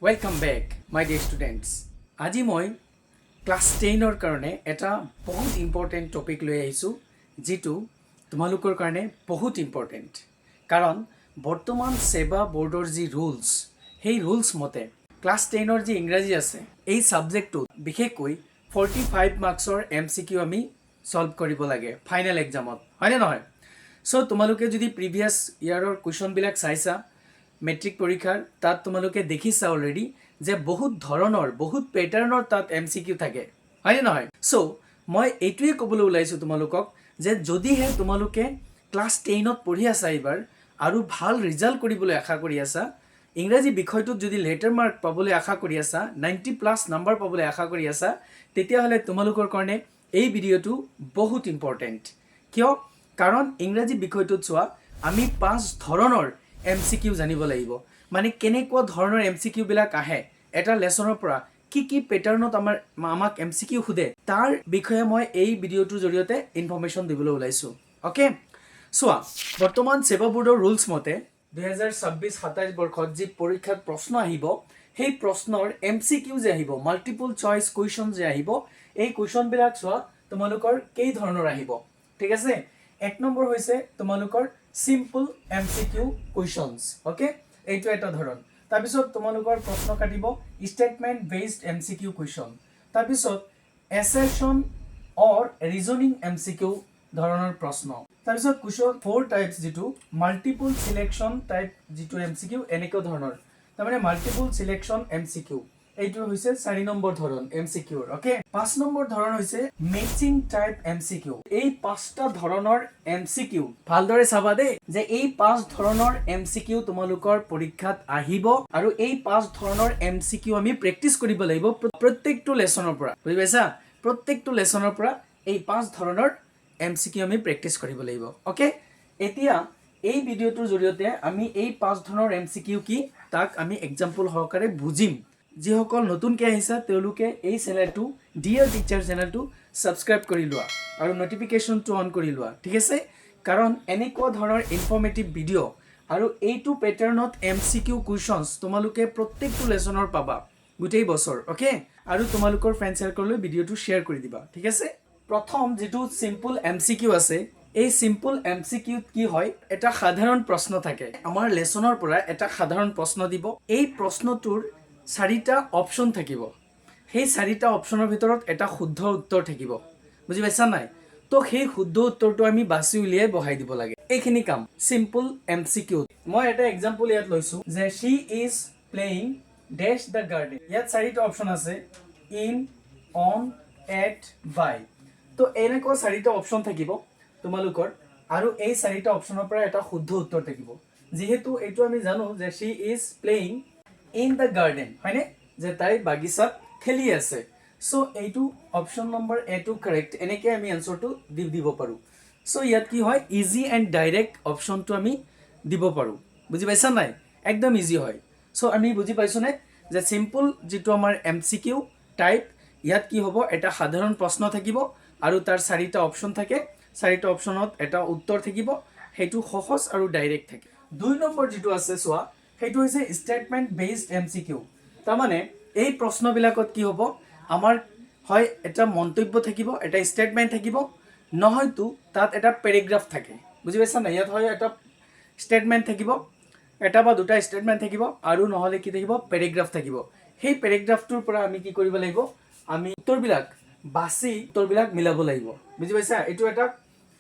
Welcome back, my dear students. আজি মই class 10ৰ কাৰণে এটা বহুত ইম্পৰ্টেণ্ট টপিক লৈ আহিছোঁ যিটো তোমালোকৰ কাৰণে বহুত ইম্পৰ্টেণ্ট কাৰণ বৰ্তমান সেবা বোৰ্ডৰ যি ৰুলছ সেই ৰুলছ মতে ক্লাছ 10ৰ যি ইংৰাজী আছে এই ছাবজেক্টটো বিশেষকৈ 45 মাৰ্কছৰ MCQ আমি সলভ কৰিব লাগে ফাইনেল এক্সামত হয়নে নহয় সো তোমালোকে যদি প্ৰিভিয়াছ ইয়াৰৰ কুৱেশ্যনবিলাক চাইছা মেট্ৰিক পৰীক্ষাৰ তাত তোমালোকে দেখিছা অলৰেডি যে বহুত ধৰণৰ বহুত প্যাটাৰ্নৰ তাত MCQ থাকে হয়নে নহয় সো মই এইটোৱে ক'বলৈ ওলাইছো তোমালোকক যে যদিহে তোমালোকে ক্লাছ 10ত পঢ়ি আছা এবাৰ আৰু ভাল ৰিজাল্ট কৰিবলৈ আশা কৰি আছা ইংৰাজী বিষয়টোত যদি লেটাৰ মাৰ্ক পাবলৈ আশা কৰি আছা 90+ নম্বৰ পাবলৈ আশা কৰি আছা তেতিয়াহ'লে তোমালোকৰ কাৰণে এই ভিডিঅ'টো বহুত ইম্পৰ্টেণ্ট কিয় কাৰণ ইংৰাজী বিষয়টোত চোৱা আমি 5 ধৰণৰ MCQ জানিব লাগিব মানে কেনেকুৱা ধৰণৰ MCQ বিলাক আহে এটা লেসনৰ পৰা কি প্যাটাৰ্নত আমাক MCQ খুদে তাৰ বিষয়ে মই এই ভিডিঅ'টোৰ জৰিয়তে ইনফৰমেশন দিবলৈ ওলাইছো ওকে সোৱা বৰ্তমান সেবা বোৰ্ডৰ ৰুলছ মতে 2026-27 বৰ্ষত যি পৰীক্ষাত প্ৰশ্ন আহিব সেই প্ৰশ্নৰ MCQ যে আহিব মাল্টিপল চইচ কুৱেশ্যন যে আহিব এই কুৱেশ্যন বিলাক চোৱা তোমালোকৰ কেই ধৰণৰ আহিব ঠিক আছে এক নম্বৰ হৈছে তোমালোকৰ simple MCQ questions okay এইটো এটা ধৰণ তাৰপিছত তোমালোকৰ প্ৰশ্ন কাটিব statement based MCQ question তাৰপিছত assertion or reasoning MCQ ধৰণৰ প্ৰশ্ন তাৰপিছত question 4 টাইপস যেটো multiple selection টাইপ যেটো MCQ এনেকুৱা ধৰণৰ তাৰমানে multiple selection MCQ এইটো হৈছে 4 নম্বৰ ধৰণ MCQ ওকে 5 নম্বৰ ধৰণ হৈছে ম্যাচিং টাইপ MCQ এই পাঁচটা ধৰণৰ MCQ ভালদৰে চাবা দে যে এই পাঁচ ধৰণৰ MCQ তোমালোকৰ পৰীক্ষাত আহিব আৰু এই পাঁচ ধৰণৰ MCQ আমি প্ৰেক্টিস কৰিব লাগিব প্ৰত্যেকটো লেসনৰ পৰা বুজি পাইছা প্ৰত্যেকটো লেসনৰ পৰা এই পাঁচ ধৰণৰ MCQ আমি প্ৰেক্টিস কৰিব লাগিব ওকে এতিয়া এই ভিডিঅ'টোৰ জৰিয়তে আমি এই পাঁচ ধৰণৰ MCQ কি তাক আমি এক্সাম্পল সহকাৰে বুজিম যিসকল নতুনকৈ আহিছা তেওঁলোকে এই চেনেলটো ডিয়াৰ টিচাৰ চেনেলটো সাবস্ক্ৰাইব কৰি লোৱা আৰু নটিফিকেশনটো অন কৰি লোৱা ঠিক আছে কাৰণ এনেকুৱা ধৰণৰ ইনফৰমেটিভ ভিডিঅ আৰু এইটো প্যাটাৰ্নত MCQ কুৱেশ্যনছ তোমালোকে প্ৰত্যেকটো লেসনৰ পাবা গোটেই বছৰ ওকে আৰু তোমালোকৰ ফ্ৰেণ্ড সাৰ্কেললৈ ভিডিঅ'টো শেয়াৰ কৰি দিবা ঠিক আছে প্ৰথম যেটো সিম্পল MCQ আছে এই সিম্পল MCQ কি হয় এটা সাধাৰণ প্ৰশ্ন থাকে আমাৰ লেসনৰ পৰা এটা সাধাৰণ প্ৰশ্ন দিব এই প্ৰশ্নটোৰ 4টা অপচন থাকিব সেই 4টা অপচনৰ ভিতৰত এটা শুদ্ধ উত্তৰ থাকিব বুজি পাইছা নাই তো সেই শুদ্ধ উত্তৰটো আমি বাছি উলিয়াই বহাই দিব লাগে এইখিনি কাম সিম্পল MCQ মই এটা এক্সাম্পল ইয়াত লৈছো যে she is playing dash the garden ইয়াত 4টা অপচন আছে in on at by তো এনেকুৱা 4টা অপচন থাকিব তোমালোকৰ আৰু এই 4টা অপচনৰ পৰা এটা শুদ্ধ উত্তৰ থাকিব যেহেতু এইটো আমি জানো যে she is playing in the garden হয়নে যে তাই বাগিচাত খেলি আছে সো এইটো অপচন নম্বৰ এ টু কাৰেক্ট এনেকৈ আমি আনসাৰটো দিব পাৰো সো ইয়াত কি হয় ইজি এণ্ড ডাইৰেক্ট অপচনটো আমি দিব পাৰো বুজি পাইছা নাই একদম ইজি হয় সো আমি বুজি পাইছো নে যে সিম্পল যেটো আমাৰ MCQ টাইপ ইয়াত কি হ'ব এটা সাধাৰণ প্ৰশ্ন থাকিব আৰু তাৰ 4টা অপচন থাকে 4টা অপচনত এটা উত্তৰ থাকিব হেতু সহজ আৰু ডাইৰেক্ট থাকে 2 নম্বৰ যেটো আছে সোৱা হেতু হৈছে স্টেটমেন্ট বেসড MCQ তাৰ মানে এই প্ৰশ্নবিলাকত কি হ'ব আমাৰ হয় এটা মন্তব্য থাকিব এটা স্টেটমেন্ট থাকিব নহয়তো তাত এটা প্যাৰাগ্ৰাফ থাকে বুজি পাইছা না ইয়াত হয় এটা স্টেটমেন্ট থাকিব এটা বা দুটা স্টেটমেন্ট থাকিব আৰু নহলে কি থাকিব প্যাৰাগ্ৰাফ থাকিব সেই প্যাৰাগ্ৰাফটোৰ পৰা আমি কি কৰিব লাগিব আমি উত্তৰবিলাক বাছি উত্তৰবিলাক মিলাব লাগিব বুজি পাইছা এটো এটা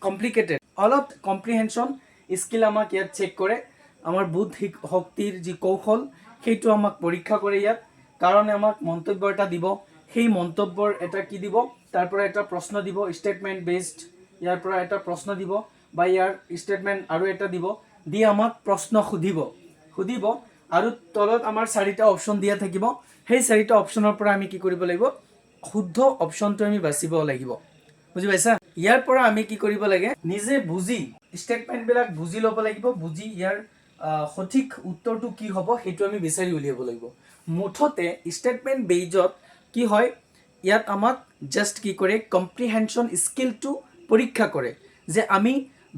কমপ্লিকেটেড অলপ কম্প্ৰিহেনশন স্কিল আমাক ইয়াত চেক কৰে আমাৰ বুদ্ধি শক্তিৰ যি কৌশল সেইটো আমাক পৰীক্ষা কৰে ইয়াত কাৰণ আমাক মন্তব্য এটা দিব সেই মন্তব্যৰ এটা কি দিব তাৰ পৰা এটা প্ৰশ্ন দিব স্টেটমেন্ট বেসড ইয়াৰ পৰা এটা প্ৰশ্ন দিব বা ইয়াৰ স্টেটমেন্ট আৰু এটা দিব দি আমাক প্ৰশ্ন খুদিব আৰু তলত আমাৰ 4টা অপচন দিয়া থাকিব সেই 4টা অপচনৰ পৰা আমি কি কৰিব লাগিব শুদ্ধ অপচনটো আমি বাছিব লাগিব বুজি পাইছা ইয়াৰ পৰা আমি কি কৰিব লাগে নিজে বুজি স্টেটমেন্ট বিলাক বুজি ল'ব লাগিব বুজি ইয়াৰ সঠিক উত্তৰটো কি হ'ব হেতু আমি বিচাৰি উলিয়াব লাগিব মুঠতে স্টেটমেন্ট বেজত কি হয় ইয়াত আমাক জাস্ট কি কৰে কম্প্ৰিহেনশন স্কিলটো পৰীক্ষা কৰে যে আমি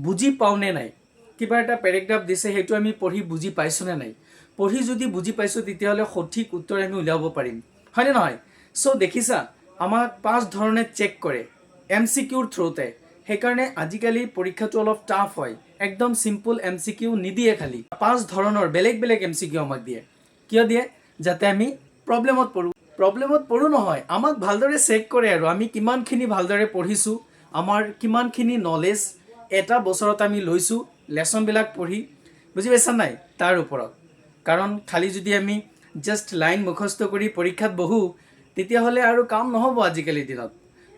বুজি পাও নে নাই কিবা এটা প্যাৰাগ্ৰাফ দিছে হেতু আমি পঢ়ি বুজি পাইছো নে নাই পঢ়ি যদি বুজি পাইছোঁ তেতিয়াহ'লে সঠিক উত্তৰ আমি উলিয়াব পাৰিম, হয়নে নহয়? চ' দেখিছা আমাক 5 ধৰণে চেক কৰে MCQৰ থ্ৰুতে। সেইকাৰণে আজিকালি পৰীক্ষাটো অলপ টাফ হয়, একদম চিম্পল MCQ নিদিয়ে, খালি 5 ধৰণৰ বেলেগ বেলেগ MCQ আমাক দিয়ে। কিয় দিয়ে? যাতে আমি প্ৰব্লেমত পঢ়োঁ নহয়, আমাক ভালদৰে চেক কৰে আৰু আমি কিমানখিনি ভালদৰে পঢ়িছোঁ, আমাৰ কিমানখিনি নলেজ এটা বছৰত আমি লৈছোঁ লেচনবিলাক পঢ়ি, বুজি পাইছা নাই, তাৰ ওপৰত। কাৰণ খালি যদি আমি জাষ্ট লাইন মুখস্থ কৰি পৰীক্ষাত বহোঁ তেতিয়াহ'লে আৰু কাম নহ'ব আজিকালিৰ দিনত।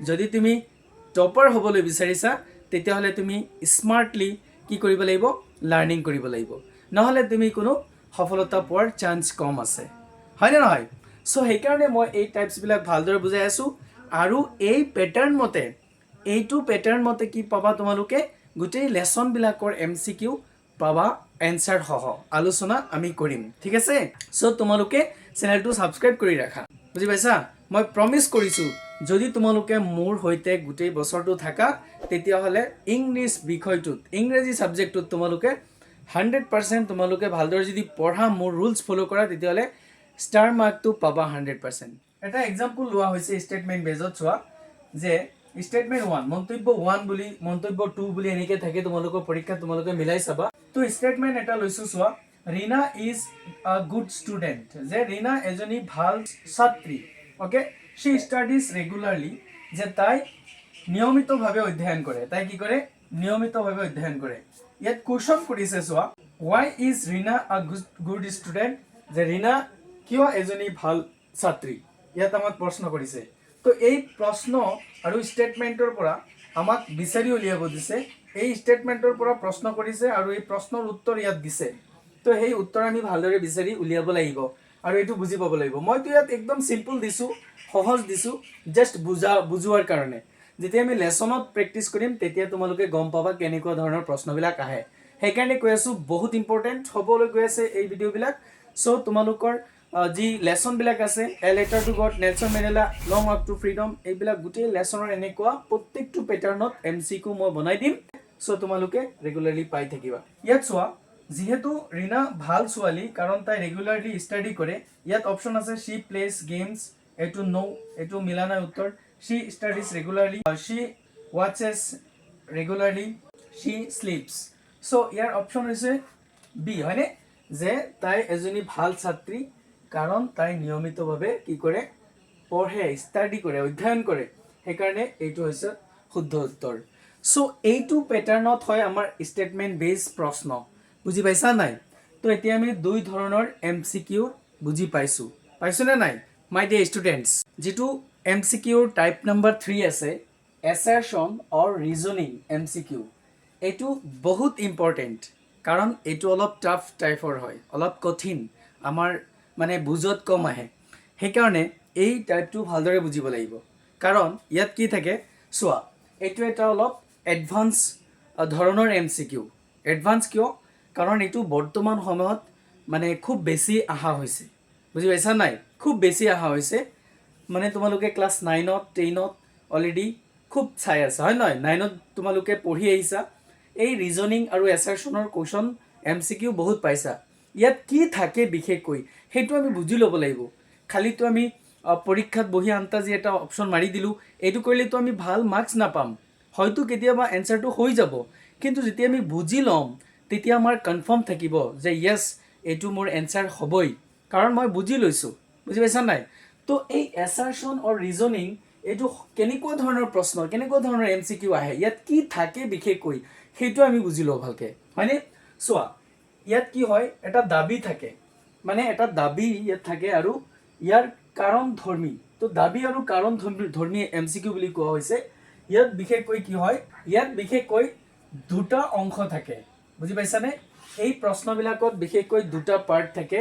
যদি তুমি টপাৰ হ'বলৈ বিচাৰিছা তেতিয়াহ'লে তুমি স্মাৰ্টলি কি কৰিব লাগিব? লাৰ্ণিং কৰিব লাগিব, নহ'লে তুমি কোনো সফলতা পোৱাৰ চান্স কম আছে, হয়নে নহয়? চ' সেইকাৰণে মই এই টাইপছবিলাক ভালদৰে বুজাই আছোঁ। আৰু এই এইটো পেটাৰ্ণ মতে কি পাবা তোমালোকে? গোটেই লেচনবিলাকৰ MCQ পাবা, এনচাৰ সহ আলোচনা আমি কৰিম, ঠিক আছে? চ' তোমালোকে চেনেলটো ছাবস্ক্ৰাইব কৰি ৰাখা, বুজি পাইছা? মই প্ৰমিছ কৰিছোঁ যদি তোমালোকে মোৰ সৈতে গোটেই বছৰটো থাকা তেতিয়াহ'লে ইংলিছ বিষয়টোত, ইংৰাজী ছাবজেক্টটোত তোমালোকে 100% তোমালোকে ভালদৰে যদি পঢ়া, মোৰ ৰুলছ ফ'ল' কৰা, তেতিয়াহ'লে ষ্টাৰ মাৰ্কটো পাবা 100%। এটা এক্সাম্পল লোৱা হৈছে ষ্টেটমেণ্ট বেজত। চোৱা যে ষ্টেটমেণ্ট 1, মন্তব্য 1 বুলি, মন্তব্য 2 বুলি এনেকৈ থাকে তোমালোকৰ পৰীক্ষাত, তোমালোকে মিলাই চাবা। তো ষ্টেটমেণ্ট এটা লৈছোঁ, চোৱা Reena is a good student, যে ৰীনা এজনী ভাল ছাত্ৰী, অ'কে। শ্বি ষ্টাডিজ ৰেগুলাৰলি, যে তাই নিয়মিতভাৱে অধ্যয়ন কৰে, তাই কি কৰে? নিয়মিতভাৱে অধ্যয়ন কৰে। ইয়াত কুৱেশ্যন কৰিছে, চোৱা ৱাই ইজ ৰীনা আ গুড ষ্টুডেণ্ট, যে ৰীনা কিয় এজনী ভাল ছাত্ৰী, ইয়াত আমাক প্ৰশ্ন কৰিছে। তো এই প্ৰশ্ন আৰু ষ্টেটমেণ্টৰ পৰা আমাক বিচাৰি উলিয়াব দিছে। এই ষ্টেটমেণ্টৰ পৰা প্ৰশ্ন কৰিছে আৰু এই প্ৰশ্নৰ উত্তৰ ইয়াত দিছে। তো সেই উত্তৰ আমি ভালদৰে বিচাৰি উলিয়াব লাগিব আৰু এইটো বুজি পাব লাগিব। মইতো ইয়াত একদম চিম্পল দিছোঁ, সহজ দিছোঁ, জাষ্ট বুজোৱাৰ কাৰণে। যেতিয়া আমি লেচনত প্ৰেক্টিছ কৰিম তেতিয়া তোমালোকে গম পাবা কেনেকুৱা ধৰণৰ প্ৰশ্নবিলাক আহে। সেইকাৰণে কৈ আছোঁ বহুত ইম্পৰ্টেণ্ট হ'বলৈ গৈ আছে এই ভিডিঅ'বিলাক। চ' তোমালোকৰ যি লেচনবিলাক আছে, a letter to god, Nelson Mandela, long walk to freedom, এইবিলাক গোটেই লেচনৰ এনেকুৱা প্ৰত্যেকটো পেটাৰ্ণত MCQ মই বনাই দিম। চ' তোমালোকে ৰেগুলাৰলি পাই থাকিবা। ইয়াত চোৱা যিহেতু ৰীনা ভাল ছোৱালী কাৰণ তাই ৰেগুলাৰলি ষ্টাডি কৰে, ইয়াত অপশ্যন আছে শ্বি প্লেজ গেমছ, এইটো নো, এইটো মিলা নাই উত্তৰ। শ্বি ষ্টাডিজ ৰেগুলাৰলি, শ্বি ৱাটচেছ ৰেগুলাৰলি, শ্বি শ্লিপছ। চ' ইয়াৰ অপশ্যন হৈছে বি, হয়নে? যে তাই এজনী ভাল ছাত্ৰী কাৰণ তাই নিয়মিতভাৱে কি কৰে? পঢ়ে, ষ্টাডি কৰে, অধ্যয়ন কৰে, সেইকাৰণে এইটো হৈছে শুদ্ধ উত্তৰ। চ' এইটো পেটাৰ্ণত হয় আমাৰ ষ্টেটমেণ্ট বেজ প্ৰশ্ন, বুজি পাইছা নাই? তো এতিয়া আমি 2 ধৰণৰ MCQ বুজি পাইছোনে নাই মাই ডিয়াৰ ষ্টুডেণ্টছ? যিটো MCQৰ টাইপ নম্বৰ 3 আছে, এছাৰশ্যন অৰ ৰিজনিং MCQ, এইটো বহুত ইম্পৰ্টেণ্ট কাৰণ এইটো অলপ টাফ টাইপৰ হয়, অলপ কঠিন, আমাৰ মানে বুজত কম আহে। সেইকাৰণে এই টাইপটো ভালদৰে বুজিব লাগিব কাৰণ ইয়াত কি থাকে চোৱা, এইটো এটা অলপ এডভান্স ধৰণৰ MCQ। এডভান্স কিয়? কাৰণ এইটো বৰ্তমান সময়ত মানে খুব বেছি অহা হৈছে, বুজি পাইছা নাই? খুব বেছি অহা হৈছে, মানে তোমালোকে ক্লাছ 9ত 10ত অলৰেডি খুব চাই আছা, হয় নহয়? 9ত তোমালোকে পঢ়ি আহিছা, এই ৰিজনিং আৰু এছাৰশ্যনৰ কুৱেশ্যন MCQ বহুত পাইছা। ইয়াত কি থাকে বিশেষকৈ সেইটো আমি বুজি ল'ব লাগিব। খালিতো আমি পৰীক্ষাত বহি আন্তাজি এটা অপশ্যন মাৰি দিলোঁ, এইটো কৰিলেতো আমি ভাল মাৰ্কছ নাপাম। হয়তো কেতিয়াবা এনচাৰটো হৈ যাব, কিন্তু যেতিয়া আমি বুজি ল'ম তেতিয়া আমাৰ কনফাৰ্ম থাকিব যে য়েছ এইটো মোৰ এনচাৰ হ'বই, কাৰণ মই বুজি লৈছোঁ, বুজি পাইছা নাই? তো এই এছাৰশ্যন অৰ ৰিজনিং এইটো কেনেকুৱা ধৰণৰ প্ৰশ্ন, কেনেকুৱা ধৰণৰ MCQ আহে, ইয়াত কি থাকে বিশেষকৈ সেইটো আমি বুজি লওঁ ভালকৈ, হয়নে? চোৱা ইয়াত কি হয়, এটা দাবী থাকে, মানে এটা দাবী ইয়াত থাকে আৰু ইয়াৰ কাৰণ ধৰ্মী। তো দাবী আৰু কাৰণ ধৰ্মী MCQ বুলি কোৱা হৈছে। ইয়াত বিশেষকৈ কি হয়, ইয়াত বিশেষকৈ 2টা অংশ থাকে, বুজি পাইছানে? এই প্ৰশ্নবিলাকত বিশেষকৈ 2টা পাৰ্ট থাকে।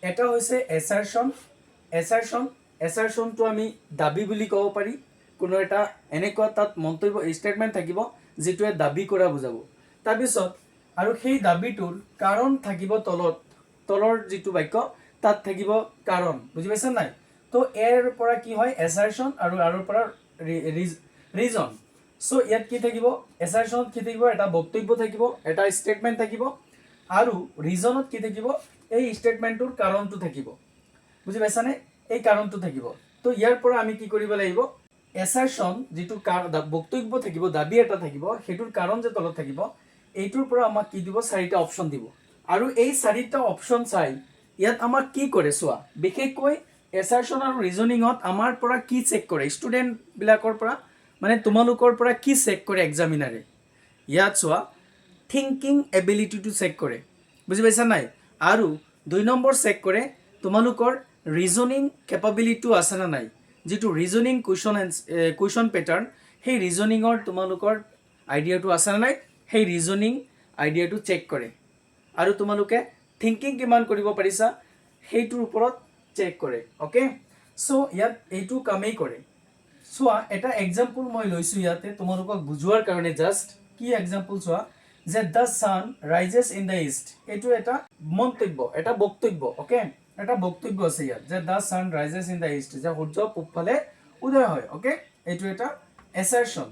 এটা হৈছে এছাৰশ্যনটো আমি দাবী বুলি ক'ব পাৰি। কোনো এটা এনেকুৱা তাত মন্তব্য ষ্টেটমেণ্ট থাকিব যিটোৱে দাবী কৰা বুজাব। তাৰপিছত আৰু সেই দাবীটোৰ কাৰণ থাকিব তলৰ যিটো বাক্য তাত থাকিব কাৰণ, বুজি পাইছা নাই? তো এৰ পৰা কি হয় এছাৰশ্যন আৰু আৰৰ পৰা ৰিজন। চ' ইয়াত কি থাকিব? এছাৰশ্যনত কি থাকিব? এটা বক্তব্য থাকিব, এটা ষ্টেটমেণ্ট থাকিব, আৰু ৰিজনত কি থাকিব? এই স্টেটমেন্টটোৰ কাৰণটো থাকিব বুজি পাইছানে এই কাৰণটো থাকিব তো ইয়াৰ পৰা আমি কি কৰিব লাগিব এছাৰশন যেটো বক্তব্য থাকিব দাবী এটা থাকিব হেতুৰ কাৰণ যে তলত থাকিব এইটোৰ পৰা আমাক কি দিব চাৰিটা অপচন দিব আৰু এই চাৰিটা অপচন চাই ইয়াত আমাক কি কৰে চোৱা বিশেষকৈ এছাৰশন আৰু ৰিজনিঙত আমাৰ পৰা কি চেক কৰে ষ্টুডেন্ট বিলাকৰ পৰা মানে তোমালোকৰ পৰা কি চেক কৰে এক্সামিনাৰে ইয়াত চোৱা থিংকিং এবিলিটিটো চেক কৰে বুজি পাইছা নাই আৰু 2 নম্বৰ চেক কৰে তোমালোকৰ ৰিজনিং কেপাবিলিটি আছে না নাই যেটো ৰিজনিং কুৱেশ্যন প্যাটাৰ্ন সেই ৰিজনিঙৰ তোমালোকৰ আইডিয়াটো আছে না নাই সেই ৰিজনিং আইডিয়াটো চেক কৰে আৰু তোমালোকে থিংকিং কিমান কৰিব পাৰিছা সেইটোৰ ওপৰত চেক কৰে ওকে সো ইয়াত এইটো কামেই কৰে চোৱা এটা এক্সাম্পল মই লৈছো ইয়াতে তোমালোকক বুজোৱাৰ কাৰণে জাস্ট কি এক্সাম্পল চোৱা যে the sun rises in the east এইটো এটা মন্তব্য এটা বক্তব্য ওকে এটা বক্তব্য আছে ইয়াত যে the sun rises in the east যে সূৰ্য পূবফালে উদয় হয় ওকে এইটো এটা এছাৰশন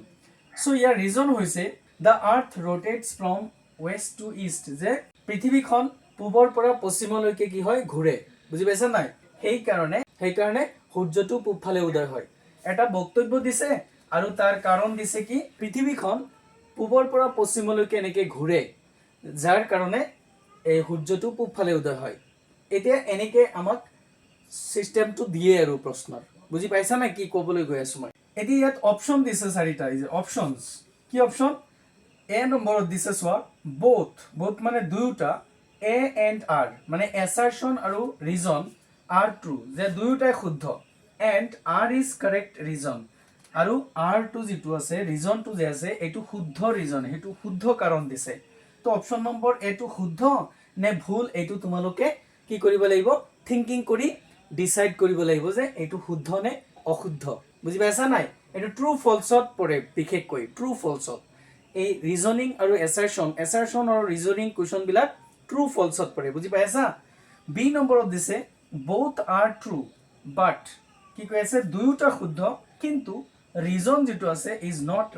সো ইয়াৰ ৰিজন হৈছে the earth rotates from west to east যে পৃথিৱীখন পূবৰ পৰা পশ্চিমলৈকে কি হয় ঘূৰে বুজি পাইছা নাই সেইকাৰণে সূৰ্যটো পূবফালে উদয় হয় এটা বক্তব্য দিছে আৰু তাৰ কাৰণ দিছে কি পৃথিৱীখন পূবৰ পৰা পশ্চিমলৈকে এনেকে ঘূৰে যাৰ কাৰণে এই সূৰ্যটো পূবফালে উদয় হয় এতিয়া এনেকে আমাক সিস্টেমটো দিয়ে আৰু প্ৰশ্নৰ বুজি পাইছা না কি ক'বলৈ গৈ আছো মই এতিয়া ইয়াত অপচন দিছে চাৰিটা এই যে অপচনস কি অপচন এ নম্বৰত দিছে চোৱা both মানে দুয়োটা এ এণ্ড আৰ মানে এছাৰশন আৰু ৰিজন আৰ ট্ৰু যে দুয়োটাই শুদ্ধ and R is correct reason আৰু আৰ টু যেটো আছে ৰিজনটো যে আছে এইটো শুদ্ধ ৰিজন হেতু শুদ্ধ কাৰণ দিছে তো অপচন নম্বৰ এটো শুদ্ধ নে ভুল এইটো তোমালোকে কি কৰিব লাগিব থিংকিং কৰি ডিসাইড কৰিব লাগিব যে এইটো শুদ্ধ নে অশুদ্ধ বুজি পাইছা নাই এইটো ট্ৰু ফলছত পৰে বিশেষকৈ ট্ৰু ফলছত এই ৰিজনিং আৰু এছাৰশন আৰু ৰিজনিং কুৱেশ্যন বিলাক ট্ৰু ফলছত পৰে বুজি পাইছা বি নম্বৰত দিছে both are true but কি কৈ আছে দুয়োটা শুদ্ধ কিন্তু ৰিজন যেটো আছে is not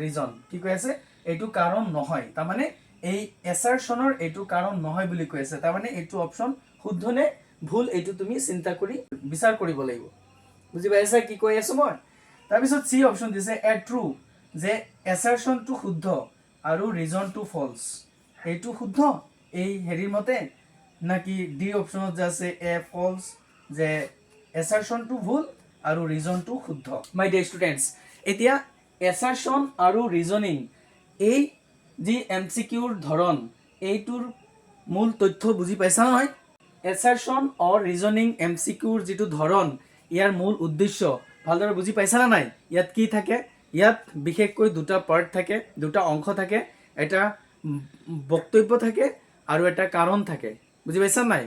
reason কি কৈ আছে এইটো কাৰণ নহয় তাৰ মানে এই এছাৰশনৰ এইটো কাৰণ নহয় বুলি কৈ আছে তাৰ মানে এইটো অপচন শুদ্ধ নে ভুল এইটো তুমি চিন্তা কৰি বিচাৰ কৰিব লাগিব বুজি পাইছা কি কৈ আছো মই তাৰ পিছত সি অপচন দিছে এ ট্ৰু যে এছাৰশনটো শুদ্ধ আৰু ৰিজনটো ফলস এইটো শুদ্ধ এই হেৰিৰ মতে নাকি ডি অপচনত যে আছে এ ফলস যে এছাৰশনটো ভুল আৰু ৰিজনটো শুদ্ধ মাই ডিয়াৰ ষ্টুডেন্টস এতিয়া এছাৰশন আৰু ৰিজনিং এই যি এমসিকিউৰ ধৰণ এইটোৰ মূল তথ্য বুজি পাইছা নহয় এছাৰশন অৰ ৰিজনিং এমসিকিউৰ যেটো ধৰণ ইয়াৰ মূল উদ্দেশ্য ভালদৰে বুজি পাইছা না নাই ইয়াত কি থাকে ইয়াত বিশেষকৈ দুটা পাৰ্ট থাকে দুটা অংশ থাকে এটা বক্তব্য থাকে আৰু এটা কাৰণ থাকে বুজি পাইছা নাই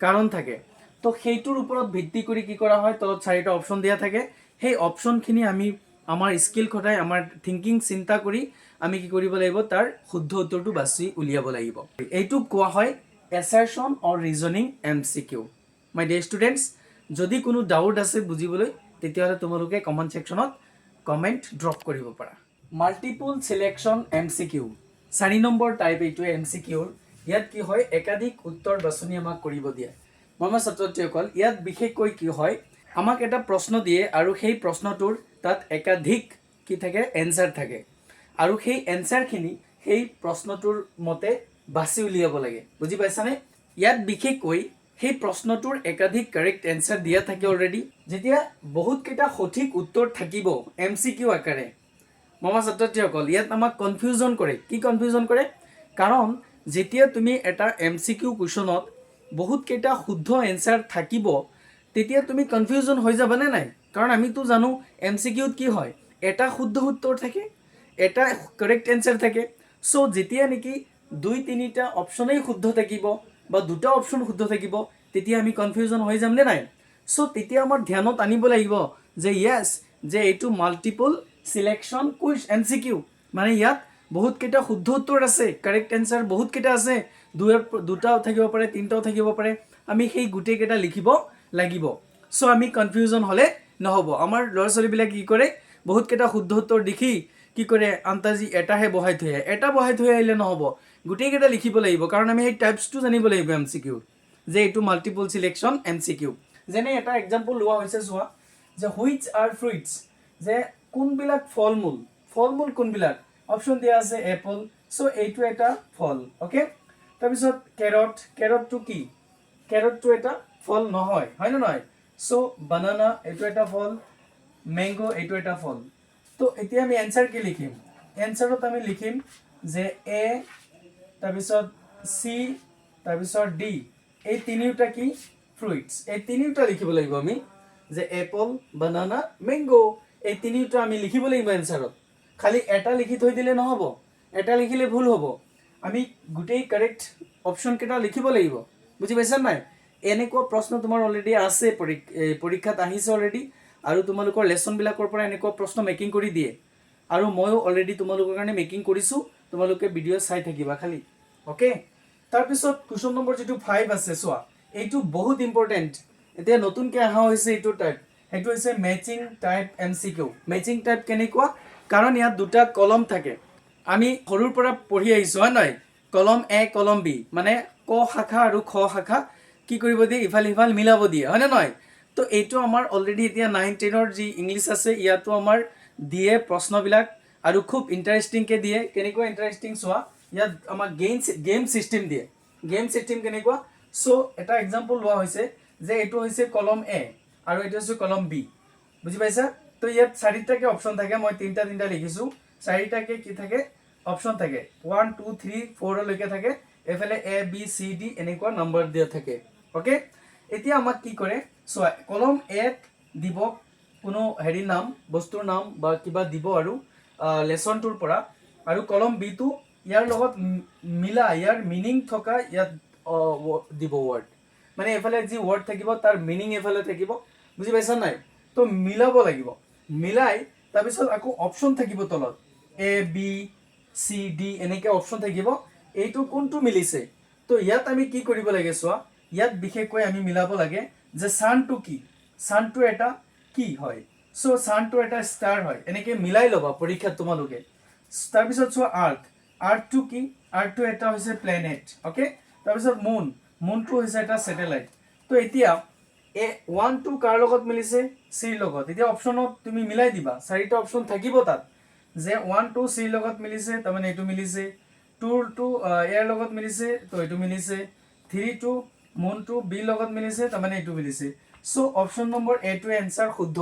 কাৰণ থাকে তো সেইটোৰ ওপৰত ভিত্তি কৰি কি কৰা হয় তলত চাৰিটা অপচন দিয়া থাকে সেই অপচনখিনি আমি আমাৰ স্কিল খটাই আমাৰ থিংকিং চিন্তা কৰি আমি কি কৰিব লাগিব তাৰ শুদ্ধ উত্তৰটো বাছি উলিয়াব লাগিব এইটো কোৱা হয় assertion or reasoning MCQ my dear students যদি কোনো ডাউট আছে বুজিবলৈ তেতিয়াহলে তোমালোকে কমেন্ট সেকশনত কমেন্ট ড্ৰপ কৰিব পাৰা multiple selection MCQ 4 number type এইটো এমসিকিউৰ ইয়াত কি হয় একাধিক উত্তৰ বাছনি আমাক কৰিব দিয়ে মৰমৰ ছাত্ৰছাত্ৰীসকল ইয়াত বিশেষকৈ কি হয় আমাক এটা প্ৰশ্ন দিয়ে আৰু সেই প্ৰশ্নটোৰ তাত একাধিক কি থাকে এনসাৰ থাকে আৰু সেই এনসাৰখিনি সেই প্ৰশ্নটোৰ মতে বাছি উলিয়াব লাগে বুজি পাইছানে ইয়াত বিশেষকৈ সেই প্ৰশ্নটোৰ একাধিক কাৰেক্ট এনসাৰ দিয়া থাকে অলৰেডি যেতিয়া বহুত কেইটা সঠিক উত্তৰ থাকিব এমসিকিউ আকাৰে মৰমৰ ছাত্ৰছাত্ৰীসকল ইয়াত আমাক কনফিউজন কৰে কি কনফিউজন কৰে কাৰণ যেতিয়া তুমি এটা এমসিকিউ কুৱেশ্যনত বহুত কেইটা শুদ্ধ এনসাৰ থাকিব তেতিয়া তুমি কনফিউজন হৈ যাবানে নাই কাৰণ আমিতো জানো এমসিকিউত কি হয় এটা শুদ্ধ উত্তৰ থাকে এটা কাৰেক্ট এনসাৰ থাকে সো যেতিয়া নেকি 2-3টা অপচনেই শুদ্ধ থাকিব বা দুটা অপচন শুদ্ধ থাকিব তেতিয়া আমি কনফিউজন হৈ যামনে নাই সো তেতিয়া আমাৰ ধ্যানত আনিব লাগিব যে ইয়েস যে এইটো মাল্টিপল সিলেকশন কুইজ এমসিকিউ মানে ইয়াত বহুত কেইটা শুদ্ধ উত্তৰ আছে কাৰেক্ট এনসাৰ বহুত কেইটা আছে দুটাও থাকিব পাৰে তিনটাও থাকিব পাৰে আমি সেই গুটে কেইটা লিখিব লাগিব সো আমি কনফিউজন হলে নহব আমাৰ ল'ৰা-ছোৱালী বিলাক কি কৰে বহুত কেইটা শুদ্ধ উত্তৰ দেখি কি কৰে আন্তাজি এটাহে বহাই থৈ আহিলে নহব গুটে কেইটা লিখিব লাগিব কাৰণ আমি সেই টাইপসটো জানিব লাগিব এমসিকিউ যে এইটো মাল্টিপল সিলেকশন MCQ যেনে এটা এক্সাম্পল লোৱা হৈছে চোৱা যে হুইচ আৰ ফ্ৰুইটস যে কোনবিলাক ফল-মূল কোনবিলাক অপশন দিয়া আছে এপল সো এইটো এটা ফল ওকে তাৰপিছত কেৰটটো কি কেৰটটো এটা ফল নহয় হয় না নহয় সো বানানা এইটো এটা ফল ম্যাঙ্গো এইটো এটা ফল তো এতিয়া আমি आंसर কি লিখিম आंसरত আমি লিখিম যে এ তাৰপিছত সি তাৰপিছত ডি এই তিনিটা কি ফ্ৰুইটস এই তিনিটা লিখিব লাগিব আমি যে এপল বানানা ম্যাঙ্গো এই তিনিটা আমি লিখিব লাগিব आंसरত খালি এটা লিখি থৈ দিলে নহব এটা লিখিলে ভুল হ'ব আমি গুটেই কারেক্ট অপশন কেটা লিখিব লাগিব বুজি পাইছা নাই এনেকুৱা প্ৰশ্ন তোমাৰ অলৰেডি আছে পৰীক্ষাত আহিছে অলৰেডি আৰু তোমালোকৰ লেসন বিলাকৰ পৰা এনেকুৱা প্ৰশ্ন মেকিং কৰি দিয়ে আৰু ময়ো অলৰেডি তোমালোকৰ কাৰণে মেকিং কৰিছো তোমালোকে ভিডিও চাই থাকিবা খালি ওকে তাৰ পিছত কোৱেশ্চন নম্বৰ যেটো 5 আছে সোৱা এইটো বহুত ইম্পৰ্টেন্ট এতিয়া নতুনকে আহা হৈছে এইটো টাইপ এইটো হৈছে matching type MCQ matching type কেনেকুৱা কাৰণ ইয়াত দুটা কলম থাকে আমি সৰুৰ পৰা পঢ়ি আহিছো হয় নাই কলম A কলম B মানে ক শাখা আৰু খ শাখা কি কৰিব দিয়ে ইফাল মিলাব দিয়ে হয় না নহয় তো এইটো আমাৰ অলৰেডি এতিয়া 9 10 ৰ যি ইংলিশ আছে ইয়াতো আমাৰ দিয়ে প্ৰশ্নবিলাক আৰু খুব ইন্টাৰেষ্টিং কে দিয়ে কেনেকুৱা ইন্টাৰেষ্টিং সোৱা ইয়াত আমাৰ গেম সিস্টেম দিয়ে গেম সিস্টেম কেনেকুৱা সো এটা এক্সাম্পল লোৱা হৈছে যে এইটো হৈছে কলম A আৰু এইটো হৈছে কলম B বুজি পাইছা তো ইয়াত চাৰিটাকে অপশন থাকে মই তিনটা লিখিছো চাৰিটাকে কি থাকে অপশন থাকে 1 2 3 4 লৈকে থাকে এফালে A B C D এনেকুৱা নম্বৰ দিয়া থাকে ওকে এতিয়া আমাক কি কৰে সো কলম A দিব কোনো হেৰি নাম বস্তুৰ নাম বা কিবা দিব আৰু লেসনটোৰ পৰা আৰু কলম B টো ইয়াৰ লগত মিলা ইয়াৰ মিনিং থকা ইয়াত দিব ওয়াৰ্ড মানে এফালে যি ওয়াৰ্ড থাকিব তাৰ মিনিং এফালে থাকিব বুজি পাইছা নাই তো মিলাব লাগিব মিলাই তাৰ পিছত আকৌ অপশন থাকিব তলত A B C D এনেকে অপশন থাকিব এইটো কোনটো মিলিছে তো ইয়াত আমি কি কৰিব লাগে সোৱা ইয়াত বিশেষকৈ আমি মিলাব লাগে যে সানটো কি সানটো এটা কি হয় সো সানটো এটা স্টাৰ হয় এনেকে মিলাই লবা পৰীক্ষাত তোমালোকে তাৰ পিছত সোৱা আৰ্থটো কি আৰ্থটো এটা হৈছে প্লেনেট ওকে তাৰ পিছত মুনটো হৈছে এটা স্যাটেলাইট তো এতিয়া এ 1 2 কাৰ লগত মিলিছে সি লগত এতিয়া অপশনত তুমি মিলাই দিবা চাৰিটা অপশন থাকিব তাত যে 1 2 সি লগত মিলিছে তাৰ মানে এটো মিলিছে 2 2 এৰ লগত মিলিছে তো এটো মিলিছে 3 2 মুনটো বি লগত মিলিছে তাৰ মানে এটো মিলিছে সো অপশন নম্বৰ এ টো आंसर শুদ্ধ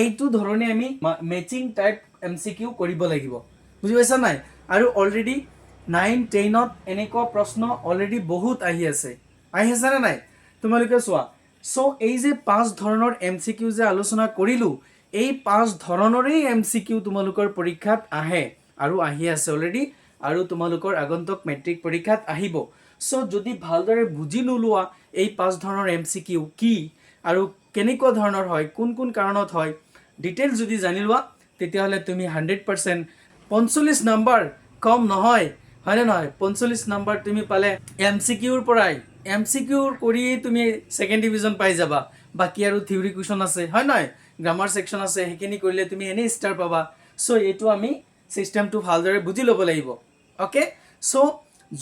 এইটো ধৰণে আমি ম্যাচিং টাইপ MCQ কৰিব লাগিব বুজি পাইছা নাই আৰু অলৰেডি 9 10 ত এনেকুৱা প্ৰশ্ন অলৰেডি বহুত আহি আছে না নাই তোমালোকে চোৱা সো এই যে 5 ধৰণৰ MCQ যে আলোচনা কৰিলো এই 5 ধৰণৰেই MCQ তোমালোকৰ পৰীক্ষাত আহে আৰু আহি আছে অলৰেডি আৰু তোমালোকৰ আগন্তুক মেট্ৰিক পৰীক্ষাত আহিব সো যদি ভালদৰে বুজি নোলোৱা এই 5 ধৰণৰ MCQ কি আৰু কেনেকুৱা ধৰণৰ হয় কোন কাৰণত হয় ডিটেইলছ যদি জানি লোৱা তেতিয়াহলে তুমি 100% 45 নম্বৰ কম নহয় হয় না নহয় 45 নম্বৰ তুমি পালে MCQ ৰ পৰাই MCQ কৰি তুমি সেকেন্ড ডিভিজন পাই যাবা বাকি আৰু থিওৰি কোৱেশ্চন আছে হয় নহয় গ্ৰামাৰ সেকশন আছে হেকিনি কৰিলে তুমি এনে স্টাৰ পাবা সো এটো আমি সিস্টেমটো ভালদৰে বুজি লব লাগিব ওকে সো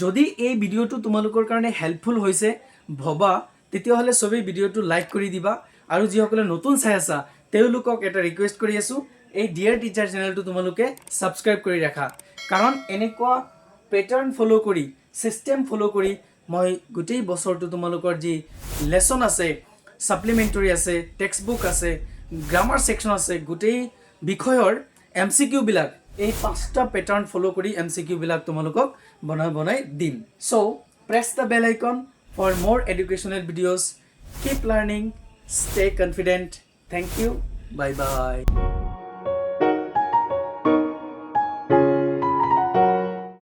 যদি এই ভিডিওটো তোমালোকৰ কাৰণে হেল্পফুল হৈছে ভবা তেতিয়াহলে সবেই ভিডিওটো লাইক কৰি দিবা আৰু যিসকলে নতুন চাই আছা তেওঁলোকক এটা ৰিকুৱেষ্ট কৰি আছো এই ডিয়াৰ টিচাৰ চেনেলটো তোমালোকে সাবস্ক্ৰাইব কৰি ৰাখা কাৰণ এনেকুৱা প্যাটাৰ্ন ফলো কৰি সিস্টেম ফলো কৰি মই গুটেই বছৰটো তোমালোকৰ যি লেসন আছে সাপ্লিমেন্টাৰী আছে টেক্সট বুক আছে গ্ৰামাৰ সেকশন আছে গুটেই বিষয়ৰ MCQ বিলাক এই 5টা প্যাটাৰ্ন ফলো কৰি MCQ বিলাক তোমালোকক বনাই দিম so press the bell icon for more educational videos keep learning stay confident thank you bye bye